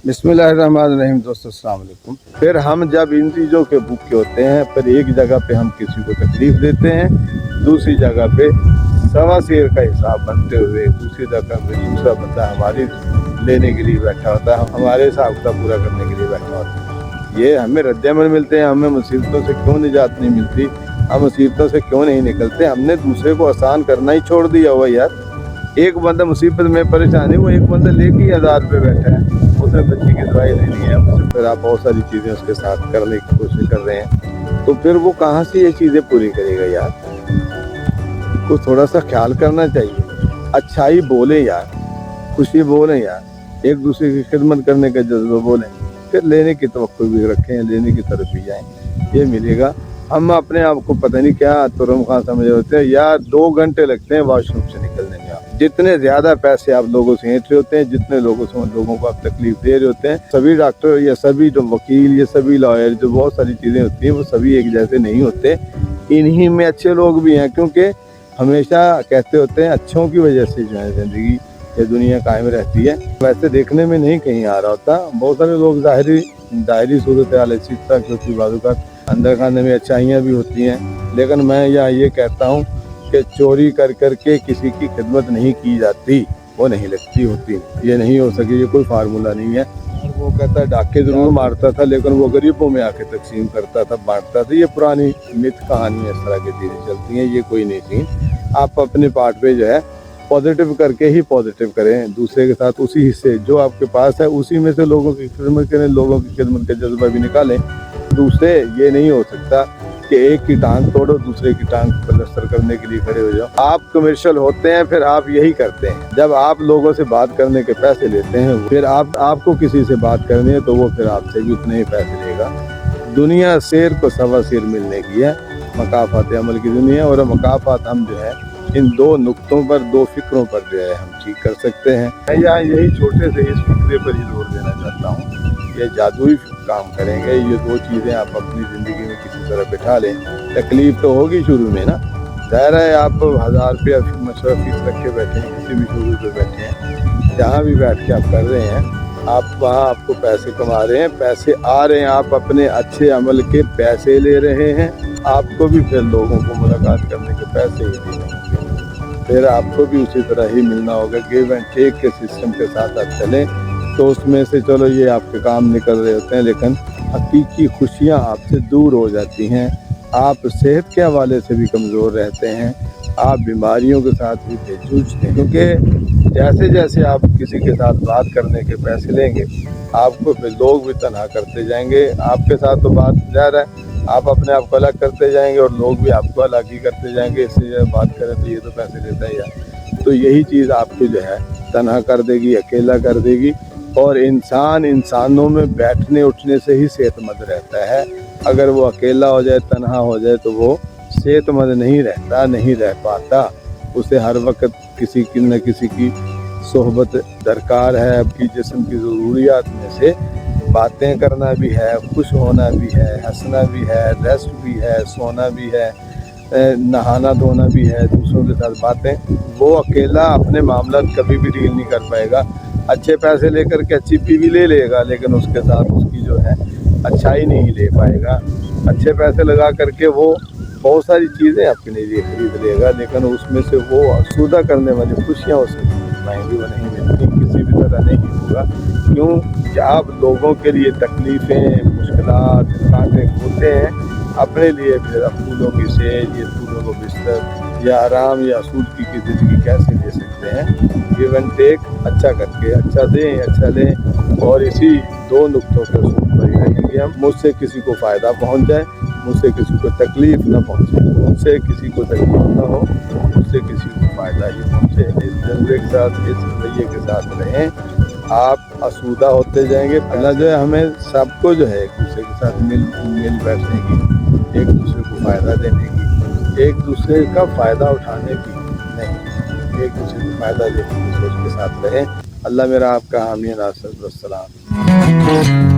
बिस्मिल्लाहिर्रहमानिर्रहीम। दोस्तों अस्सलाम वालेकुम। फिर हम जब इन चीज़ों के भूखे होते हैं, फिर एक जगह पे हम किसी को तकलीफ देते हैं, दूसरी जगह पे सवा शेर का हिसाब बनते हुए दूसरी जगह पे दूसरा बंदा हमारी लेने के लिए बैठा होता है, हमारे हिसाब का पूरा करने के लिए बैठा होता है। ये हमें रद्द-ए-अमल मिलते हैं। हमें मुसीबतों से क्यों निजात नहीं मिलती, हम मुसीबतों से क्यों नहीं निकलते? हमने दूसरे को आसान करना ही छोड़ दिया हुआ यार। एक बंदा मुसीबत में परेशान है, वो एक बंदा लेके ही आज़ाद पे बैठा है, उसने बच्ची की दवाई लेनी है, उससे फिर आप बहुत सारी चीज़ें उसके साथ करने की कोशिश कर रहे हैं, तो फिर वो कहाँ से ये चीज़ें पूरी करेगा यार? को थोड़ा सा ख्याल करना चाहिए। अच्छाई बोले यार, खुशी बोलें यार, एक दूसरे की खिदमत करने का जज्बा बोलें, फिर लेने की तवक्को भी रखें, लेने की तरफ भी जाएँ, ये मिलेगा। हम अपने आप को पता नहीं क्या तुरम खां समझ होते हैं यार। 2 घंटे लगते हैं वॉशरूम से निकलने में। जितने ज्यादा पैसे आप लोगों से ऐंठ रहे होते हैं, जितने लोगों को आप तकलीफ दे रहे होते हैं, सभी डॉक्टर या सभी जो वकील या सभी लॉयर, जो बहुत सारी चीजें होती हैं, वो सभी एक जैसे नहीं होते। इन्हीं में अच्छे लोग भी हैं, क्योंकि हमेशा कहते होते हैं अच्छों की वजह से जो है जिंदगी ये दुनिया कायम रहती है। वैसे देखने में नहीं कहीं आ रहा होता। बहुत सारे लोग ज़ाहिरी सूरत हाल ऐसी तक होती, बाजू का अंदर खाने में अच्छाइयाँ भी होती हैं, लेकिन मैं यहाँ ये कहता हूँ कि चोरी कर करके किसी की खिदमत नहीं की जाती, वो नहीं लगती होती। ये नहीं हो सके, ये कोई फार्मूला नहीं है। वो कहता है डाके जरूर मारता था, लेकिन वो गरीबों में आके तकसीम करता था, बांटता था। ये पुरानी मिथ कहानी इस तरह की चीज़ें चलती हैं, ये कोई नहीं सीन। आप अपने पार्ट पे जो है पॉजिटिव करके ही पॉजिटिव करें, दूसरे के साथ उसी हिस्से जो आपके पास है उसी में से लोगों की खिदमत करें, लोगों की खिदमत का जज्बा भी निकालें। दूसरे ये नहीं हो सकता कि एक की टांग तोड़ो, दूसरे की टांग पलस्तर करने के लिए खड़े हो जाओ। आप कमर्शियल होते हैं, फिर आप यही करते हैं। जब आप लोगों से बात करने के पैसे लेते हैं, फिर आपको किसी से बात करनी है तो वो फिर आपसे भी उतने ही पैसे लेगा। दुनिया शेर को सवा शेर मिलने की है, मकाफात अमल की दुनिया। और मकाफात हम जो है इन 2 नुक्तों पर, 2 फिक्रों पर जो है हम ठीक कर सकते हैं। मैं यहाँ यही छोटे से इस फिक्रे पर ही जोर देना चाहता हूँ। ये जादुई काम करेंगे, ये 2 चीज़ें आप अपनी ज़िंदगी में किसी तरह बिठा लें। तकलीफ तो होगी शुरू में ना, ज़ाहिर है। आप 1000 रुपया मशवरा फीस रख के बैठे हैं, किसी भी शुरू पे बैठे हैं, जहाँ भी बैठ के आप कर रहे हैं, आप वहाँ आपको पैसे कमा रहे हैं, पैसे आ रहे हैं, आप अपने अच्छे अमल के पैसे ले रहे हैं। आपको भी फिर लोगों को मुलाकात करने के पैसे ही देने होंगे, फिर आपको भी उसी तरह ही मिलना होगा। गिव एंड टेक के सिस्टम के साथ आप चलें तो उसमें से चलो ये आपके काम निकल रहे होते हैं, लेकिन हकीकी खुशियाँ आपसे दूर हो जाती हैं। आप सेहत के हवाले से भी कमज़ोर रहते हैं, आप बीमारियों के साथ भी जूझते हैं, क्योंकि जैसे जैसे आप किसी के साथ बात करने के पैसे लेंगे, आपको फिर लोग भी तनहा करते जाएंगे। आपके साथ तो बात जा रहा है, आप अपने आप को अलग करते जाएंगे और लोग भी आपको अलग ही करते जाएंगे। इससे बात करें तो ये तो पैसे देता ही है, तो यही चीज़ आपकी जो है तनहा कर देगी, अकेला कर देगी। और इंसानों में बैठने उठने से ही सेहतमंद रहता है। अगर वो अकेला हो जाए, तन्हा हो जाए, तो वो सेहतमंद नहीं रहता, नहीं रह पाता। उसे हर वक्त किसी की न किसी की सोहबत दरकार है। आपकी जिस्म की ज़रूरियात में से बातें करना भी है, खुश होना भी है, हंसना भी है, रेस्ट भी है, सोना भी है, नहाना धोना भी है, दूसरों के साथ बातें। वो अकेला अपने मामला कभी भी डील नहीं कर पाएगा। अच्छे पैसे लेकर के अच्छी पीवी ले लेगा, लेकिन उसके साथ उसकी जो है अच्छाई नहीं ले पाएगा। अच्छे पैसे लगा करके वो बहुत सारी चीज़ें अपने लिए खरीद लेगा, लेकिन उसमें से वो आसूदा करने वाली खुशियाँ उसे पाएंगी, वो नहीं मिलती, किसी भी तरह नहीं होगा। क्यों कि आप लोगों के लिए तकलीफ़ें, मुश्किलात, कांटे होते हैं, अपने लिए फिर फूलों की सेज, ये फूलों को बिस्तर या आराम या आसूदगी की ज़िंदगी कैसे दे सकते हैं? गिव एंड टेक, अच्छा करके अच्छा दें, अच्छा लें, और इसी 2 नुक्तों के उसूल पर ही रहेंगे हम। मुझसे किसी को फ़ायदा पहुंच जाए, मुझसे किसी को तकलीफ़ न पहुंचे, मुझसे किसी को तकलीफ़ न हो, मुझसे किसी को फ़ायदा ही पहुंचे। इस जज्बे के साथ, इस रवैये के साथ रहें, आप आसूदा होते जाएंगे। पहला जो है हमें सबको जो है एक दूसरे के साथ मिल बैठने की, एक दूसरे को फ़ायदा देने की, एक दूसरे का फ़ायदा उठाने की नहीं, एक दूसरे को फ़ायदा देने की सोच के साथ रहें। अल्लाह मेरा आपका हामी नासिर। अस्सलाम।